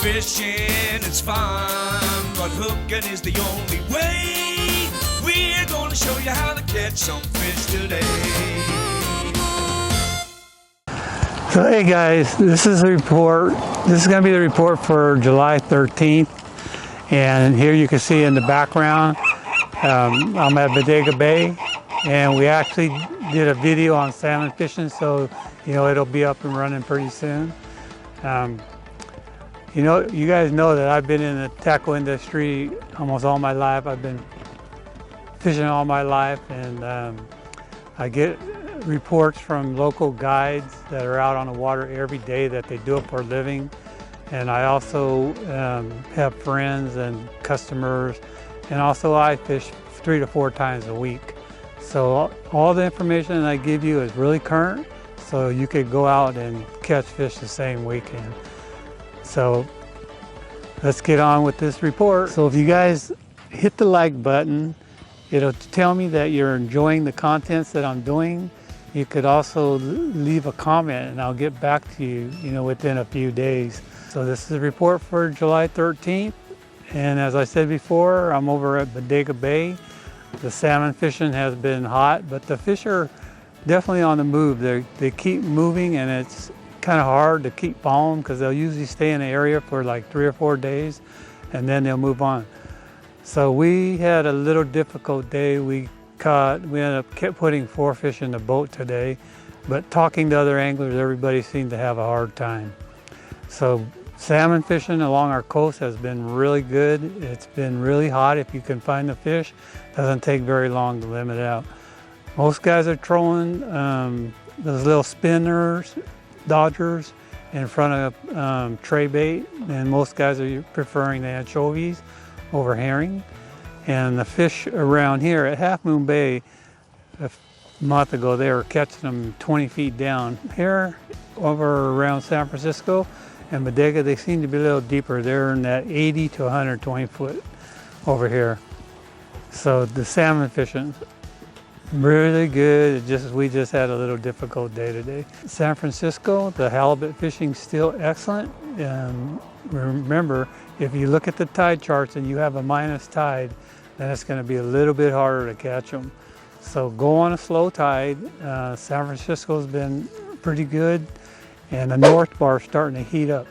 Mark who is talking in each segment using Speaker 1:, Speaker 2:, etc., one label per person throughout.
Speaker 1: Fishing is fun, but hooking is the only way. We're gonna show you how to catch some fish today.
Speaker 2: So hey guys, this is a report. This is going to be the report for July 13th. And here you can see in the background, I'm at Bodega Bay. And we actually did a video on salmon fishing, so you know it'll be up and running pretty soon. You know, you guys know that I've been in the tackle industry almost all my life. I've been fishing all my life, and I get reports from local guides that are out on the water every day that they do it for a living. And I also have friends and customers, and also I fish 3 to 4 times a week. So all the information I give you is really current, so you could go out and catch fish the same weekend. So let's get on with this report. So if you guys hit the like button, it'll tell me that you're enjoying the contents that I'm doing. You could also leave a comment and I'll get back to you, within a few days. So this is a report for July 13th. And as I said before, I'm over at Bodega Bay. The salmon fishing has been hot, but the fish are definitely on the move. They keep moving, and it's kind of hard to keep following because they'll usually stay in the area for like 3 or 4 days and then they'll move on. So we had a little difficult day. We ended up putting 4 fish in the boat today, but talking to other anglers, everybody seemed to have a hard time. So salmon fishing along our coast has been really good. It's been really hot. If you can find the fish, it doesn't take very long to limit out. Most guys are trolling those little spinners, dodgers in front of tray bait, and most guys are preferring the anchovies over herring. And the fish around here at Half Moon Bay, a month ago, they were catching them 20 feet down. Here over around San Francisco and Bodega, they seem to be a little deeper. They're in that 80 to 120 foot over here. So the salmon fishing, really good. We just had a little difficult day today. San Francisco, the halibut fishing still excellent. And remember, if you look at the tide charts and you have a minus tide, then it's going to be a little bit harder to catch them. So go on a slow tide. San Francisco's been pretty good, and the north bar is starting to heat up.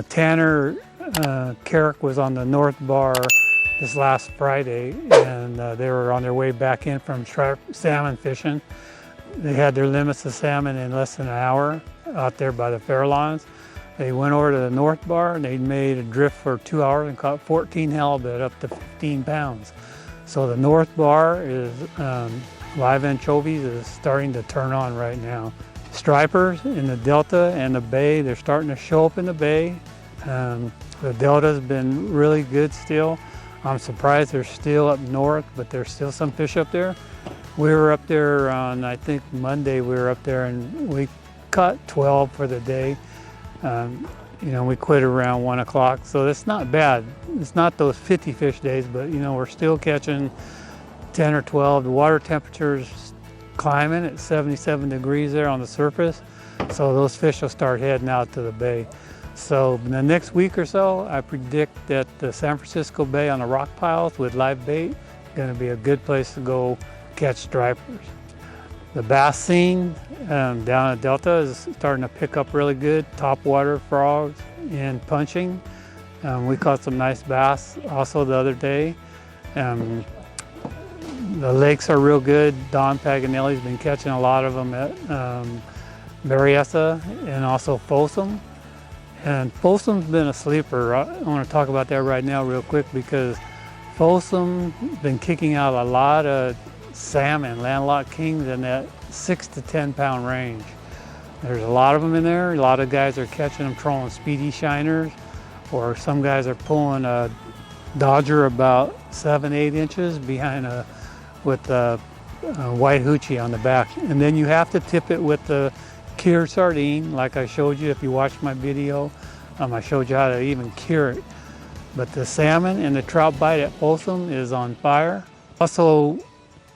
Speaker 2: Tanner Carrick was on the north bar this last Friday, and they were on their way back in from salmon fishing. They had their limits of salmon in less than an hour out there by the Fairlawns. They went over to the north bar and they made a drift for 2 hours and caught 14 halibut up to 15 pounds. So the north bar is live anchovies is starting to turn on right now. Stripers in the Delta and the Bay, they're starting to show up in the Bay. The Delta's been really good still. I'm surprised they're still up north, but there's still some fish up there. We were up there on, I think Monday, we were up there and we caught 12 for the day. We quit around 1 o'clock, so it's not bad. It's not those 50 fish days, but we're still catching 10 or 12. The water temperature's climbing at 77 degrees there on the surface, so those fish will start heading out to the bay. So in the next week or so, I predict that the San Francisco Bay on the rock piles with live bait is going to be a good place to go catch stripers. The bass scene down at Delta is starting to pick up really good. Topwater frogs and punching. We caught some nice bass also the other day. The lakes are real good. Don Paganelli's been catching a lot of them at Berryessa and also Folsom. And Folsom's been a sleeper. I want to talk about that right now real quick because Folsom's been kicking out a lot of salmon, landlocked kings in that 6 to 10 pound range. There's a lot of them in there. A lot of guys are catching them trolling speedy shiners, or some guys are pulling a dodger about 7-8 inches behind with a white hoochie on the back. And then you have to tip it with the cured sardine, like I showed you if you watched my video. I showed you how to even cure it. But the salmon and the trout bite at Folsom is on fire. Also,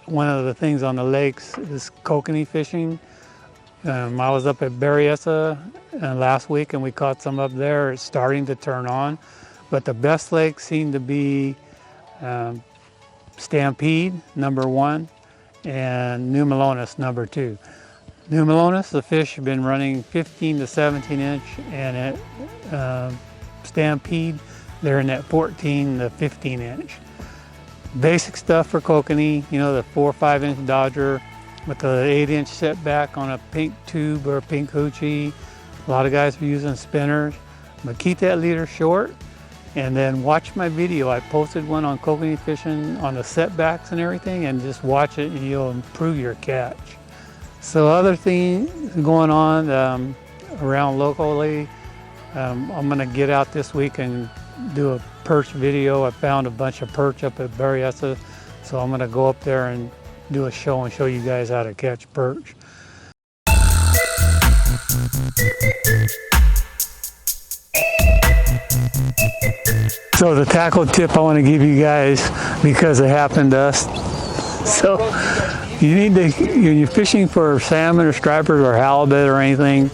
Speaker 2: one of the things on the lakes is kokanee fishing. I was up at Berryessa last week and we caught some up there. It's starting to turn on, but the best lakes seem to be Stampede, number 1, and New Melones, number 2. New Melones, the fish have been running 15 to 17 inch, and at Stampede, they're in that 14 to 15 inch. Basic stuff for kokanee, you know, the 4 or 5 inch Dodger with the 8 inch setback on a pink tube or a pink hoochie. A lot of guys are using spinners, but keep that leader short. And then watch my video. I posted one on kokanee fishing on the setbacks and everything, and just watch it and you'll improve your catch. So other things going on around locally, I'm gonna get out this week and do a perch video. I found a bunch of perch up at Berryessa, so I'm gonna go up there and do a show and show you guys how to catch perch. So the tackle tip I want to give you guys, because it happened to us. So you need to, when you're fishing for salmon or stripers or halibut or anything,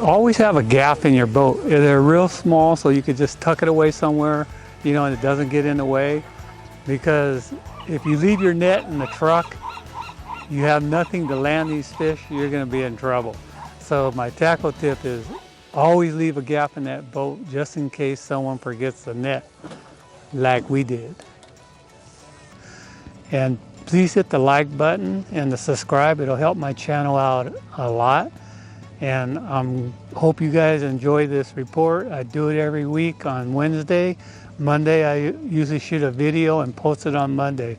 Speaker 2: always have a gap in your boat. They're real small, so you could just tuck it away somewhere, you know, and it doesn't get in the way. Because if you leave your net in the truck, you have nothing to land these fish, you're going to be in trouble. So my tackle tip is always leave a gap in that boat just in case someone forgets the net like we did. And please hit the like button and the subscribe. It'll help my channel out a lot. And hope you guys enjoy this report. I do it every week on Wednesday. Monday I usually shoot a video and post it on Monday.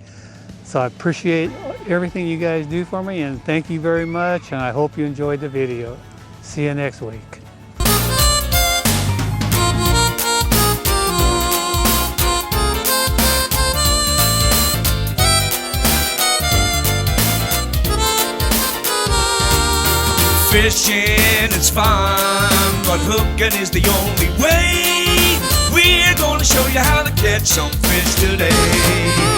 Speaker 2: So I appreciate everything you guys do for me, and thank you very much, and I hope you enjoyed the video. See you next week.
Speaker 1: Fishing is fun, but hooking is the only way. We're gonna show you how to catch some fish today.